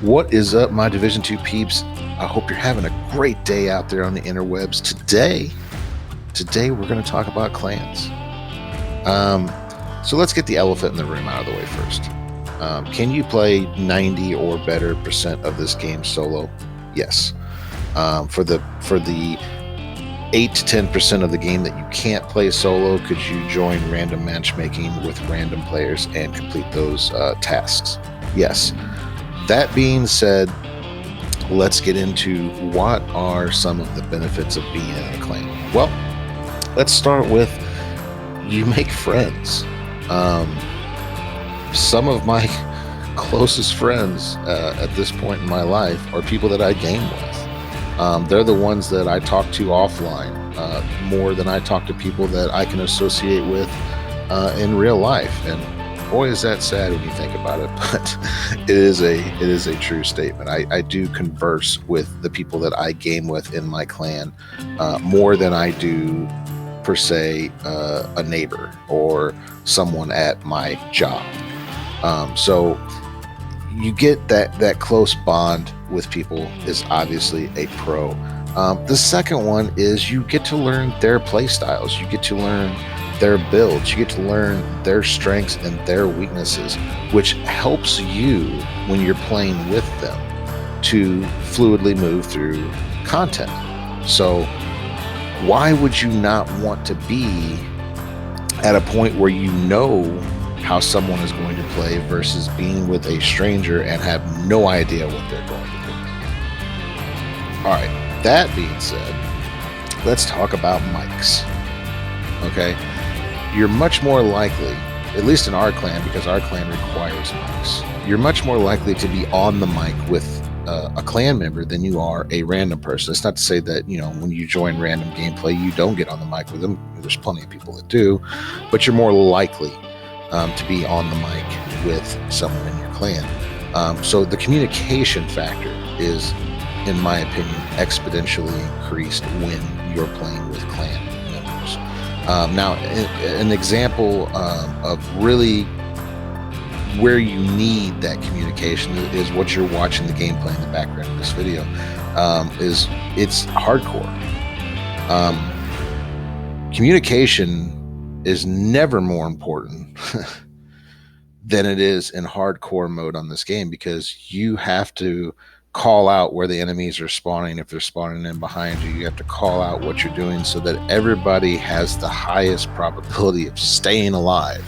What is up, my Division 2 peeps? I hope you're having a great day out there on the interwebs. Today we're going to talk about clans. So let's get the elephant in the room out of the way first. Can you play 90 or better % of this game solo? Yes. For the 8 to 10% of the game that you can't play solo, could you join random matchmaking with random players and complete those tasks? Yes. That being said, let's get into what are some of the benefits of being in a clan. Well, let's start with you make friends. Some of my closest friends at this point in my life are people that I game with. They're the ones that I talk to offline more than I talk to people that I can associate with in real life. And boy, is that sad when you think about it, but it is a true statement. I do converse with the people that I game with in my clan more than I do, per se, a neighbor or someone at my job. So you get that close bond with people is obviously a pro. The second one is you get to learn their play styles. You get to learn their builds. You get to learn their strengths and their weaknesses, which helps you when you're playing with them to fluidly move through content. So why would you not want to be at a point where you know how someone is going to play versus being with a stranger and have no idea what they're going to do? All right, that being said, let's talk about mics. Okay, you're much more likely, at least in our clan, because our clan requires mics, you're much more likely to be on the mic with a clan member than you are a random person. It's not to say that, when you join random gameplay, you don't get on the mic with them. There's plenty of people that do, but you're more likely to be on the mic with someone in your clan. So the communication factor is, in my opinion, exponentially increased when you're playing with clan members. Now, an example of really where you need that communication is what you're watching the gameplay in the background of this video. It's hardcore. Communication is never more important than it is in hardcore mode on this game, because you have to call out where the enemies are spawning. If they're spawning in behind you, you have to call out what you're doing so that everybody has the highest probability of staying alive.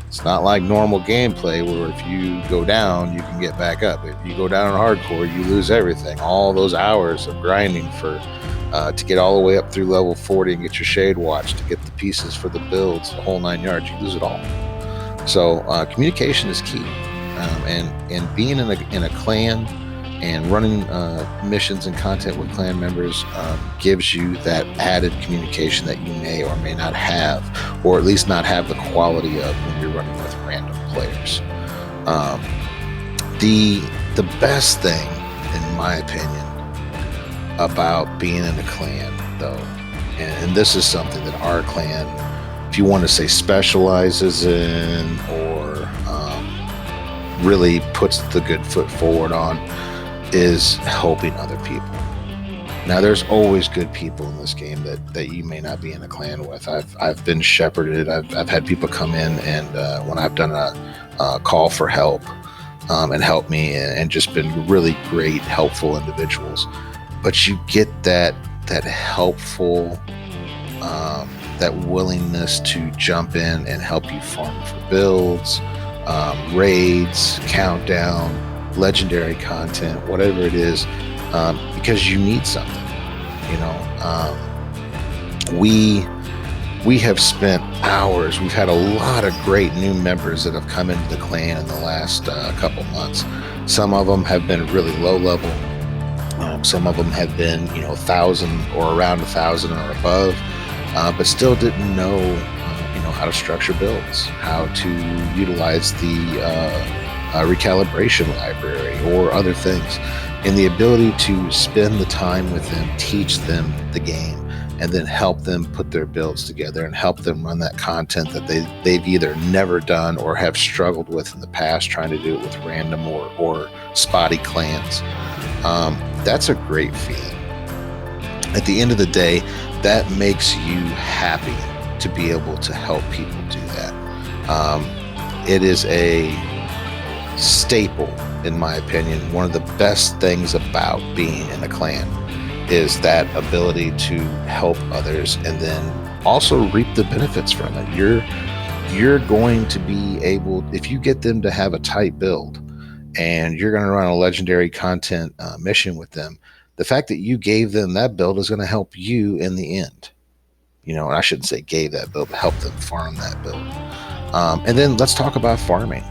It's not like normal gameplay where if you go down, you can get back up. If you go down in hardcore, you lose everything. All those hours of grinding to get all the way up through level 40 and get your Shade Watch, to get the pieces for the builds, the whole 9 yards, you lose it all. So communication is key, and being in a clan and running missions and content with clan members gives you that added communication that you may or may not have, or at least not have the quality of when you're running with random players. The best thing, in my opinion, about being in a clan, though, and this is something that our clan, if you want to say, specializes in, or really puts the good foot forward on, is helping other people. Now, there's always good people in this game that you may not be in a clan with. I've been shepherded. I've had people come in, and when I've done a call for help and help me, and just been really great, helpful individuals. But you get that helpful, that willingness to jump in and help you farm for builds, raids, countdown, legendary content, whatever it is, because you need something. We have spent hours. We've had a lot of great new members that have come into the clan in the last couple months. Some of them have been really low level. Some of them have been 1,000 or around 1,000 or above, but still didn't know how to structure builds, how to utilize the recalibration library or other things, and the ability to spend the time with them, teach them the game, and then help them put their builds together and help them run that content that they've either never done or have struggled with in the past, trying to do it with random or spotty clans. That's a great feeling. At the end of the day, that makes you happy to be able to help people do that. It is a staple, in my opinion. One of the best things about being in a clan is that ability to help others and then also reap the benefits from it. You're going to be able, if you get them to have a tight build and you're going to run a legendary content mission with them, the fact that you gave them that build is going to help you in the end. And I shouldn't say gave that build, but help them farm that build. And then let's talk about farming.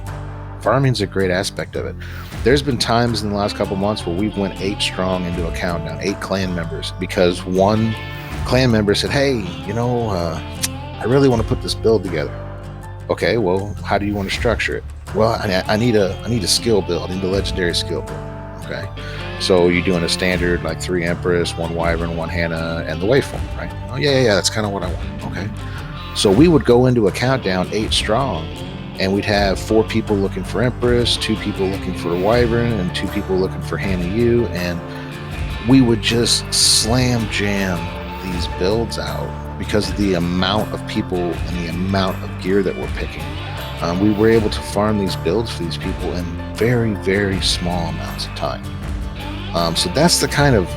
Farming's a great aspect of it. There's been times in the last couple months where we've went 8 strong into a countdown, 8 clan members, because one clan member said, hey, I really want to put this build together. Okay, well, how do you want to structure it? Well, I need a skill build. I need a legendary skill build. Okay, so you're doing a standard like 3 Empress, 1 Wyvern, 1 Hannah, and the Waveform, right? Oh yeah, that's kind of what I want. Okay, so we would go into a countdown 8 strong, and we'd have 4 people looking for Empress, 2 people looking for a Wyvern, and 2 people looking for Hannah U, and we would just slam jam these builds out because of the amount of people and the amount of gear that we're picking. We were able to farm these builds for these people in very, very small amounts of time. So that's the kind of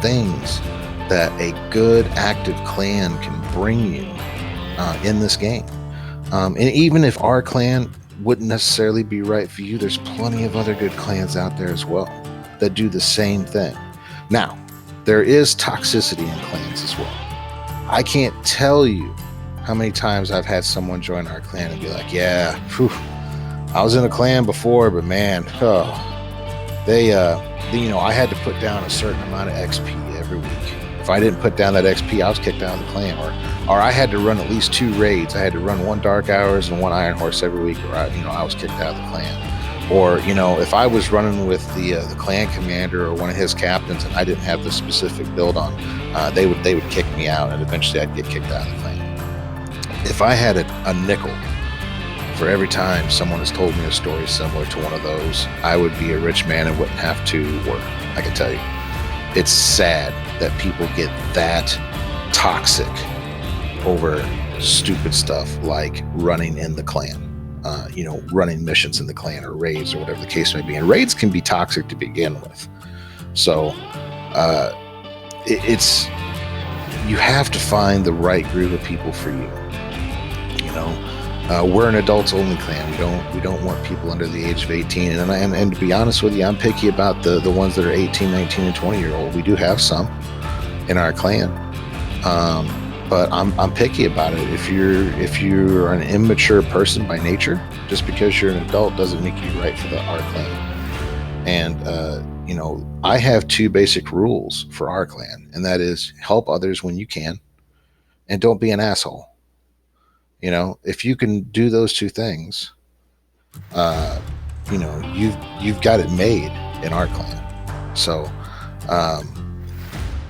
things that a good active clan can bring you in this game. And even if our clan wouldn't necessarily be right for you, there's plenty of other good clans out there as well that do the same thing. Now, there is toxicity in clans as well. I can't tell you how many times I've had someone join our clan and be like, yeah, I was in a clan before, but man, I had to put down a certain amount of XP every week. If I didn't put down that XP, I was kicked out of the clan. Or I had to run at least 2 raids. I had to run 1 Dark Hours and 1 Iron Horse every week, or I was kicked out of the clan. Or if I was running with the clan commander or one of his captains and I didn't have the specific build on, they would kick me out, and eventually I'd get kicked out of the clan. If I had a nickel for every time someone has told me a story similar to one of those, I would be a rich man and wouldn't have to work. I can tell you, it's sad that people get that toxic over stupid stuff like running in the clan, running missions in the clan or raids or whatever the case may be. And raids can be toxic to begin with. So you have to find the right group of people for you. We're an adults only clan. We don't want people under the age of 18. And to be honest with you, I'm picky about the ones that are 18, 19, and 20-year-old. We do have some in our clan, but I'm picky about it. If you're an immature person by nature, just because you're an adult doesn't make you right for our clan. And I have 2 basic rules for our clan, and that is help others when you can, and don't be an asshole. If you can do those 2 things, you've got it made in our clan. So,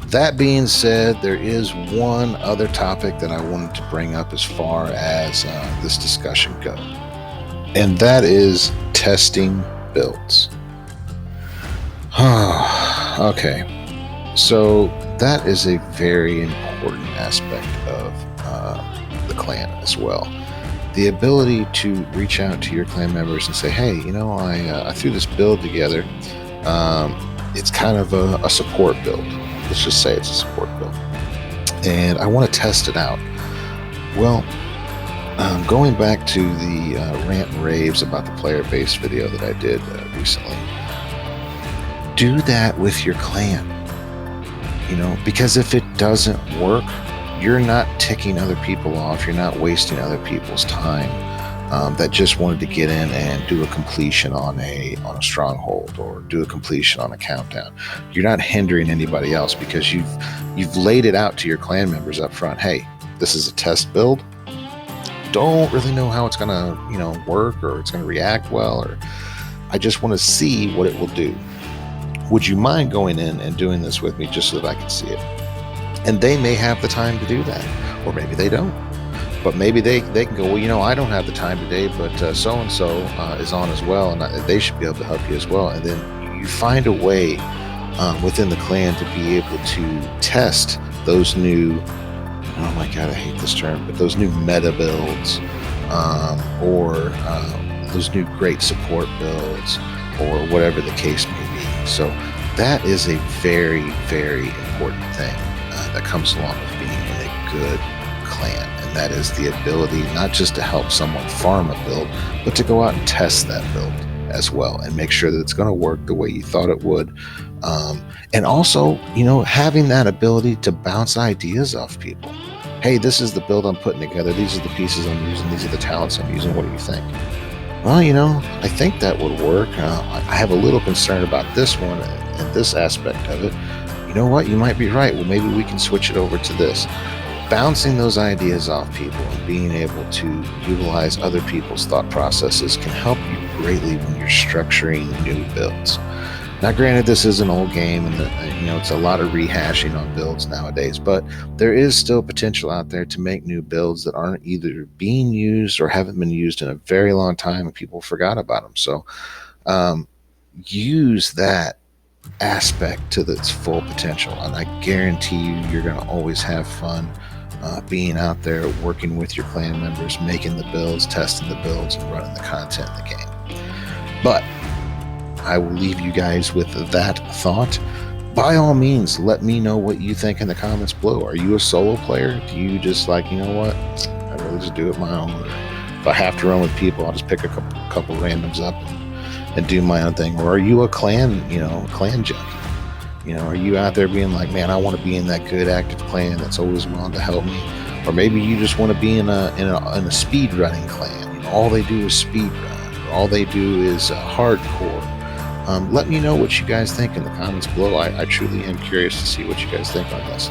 that being said, there is one other topic that I wanted to bring up as far as this discussion goes, and that is testing builds. Okay, so that is a very important aspect of the clan as well. The ability to reach out to your clan members and say, hey, I threw this build together. It's kind of a support build. Let's just say it's a support build, and I want to test it out. Well, going back to the rant and raves about the player base video that I did recently, do that with your clan, because if it doesn't work, you're not ticking other people off. You're not wasting other people's time that just wanted to get in and do a completion on a stronghold or do a completion on a countdown. You're not hindering anybody else because you've laid it out to your clan members up front. Hey, this is a test build. Don't really know how it's gonna work or it's gonna react well, or I just want to see what it will do. Would you mind going in and doing this with me just so that I can see it? And they may have the time to do that, or maybe they don't. But maybe they can go, well, I don't have the time today, but so-and-so is on as well, and they should be able to help you as well. And then you find a way within the clan to be able to test those new, oh my God, I hate this term, but those new meta builds, or those new great support builds, or whatever the case may be. So that is a very, very important thing that comes along with being in a good clan. And that is the ability not just to help someone farm a build, but to go out and test that build as well and make sure that it's going to work the way you thought it would. And also, having that ability to bounce ideas off people. Hey, this is the build I'm putting together. These are the pieces I'm using. These are the talents I'm using. What do you think? Well, I think that would work. I have a little concern about this one and this aspect of it. You know what? You might be right. Well, maybe we can switch it over to this. Bouncing those ideas off people and being able to utilize other people's thought processes can help you greatly when you're structuring new builds. Now, granted, this is an old game, and it's a lot of rehashing on builds nowadays, but there is still potential out there to make new builds that aren't either being used or haven't been used in a very long time, and people forgot about them. So use that aspect to its full potential, and I guarantee you're going to always have fun being out there, working with your clan members, making the builds, testing the builds, and running the content in the game. But I will leave you guys with that thought. By all means, let me know what you think in the comments below. Are you a solo player? Do you just what? I'd rather just do it my own. Or if I have to run with people, I'll just pick a couple randoms up and do my own thing. Or are you a clan junkie? Are you out there being like, man, I want to be in that good active clan that's always willing to help me? Or maybe you just want to be in a speed running clan. All they do is speed run. Or all they do is hardcore. Let me know what you guys think in the comments below. I truly am curious to see what you guys think on this.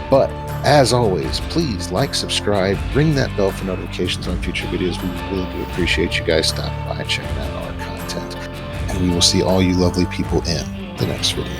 But as always, please like, subscribe, ring that bell for notifications on future videos. We really do appreciate you guys stopping by and checking out our content. And we will see all you lovely people in the next video.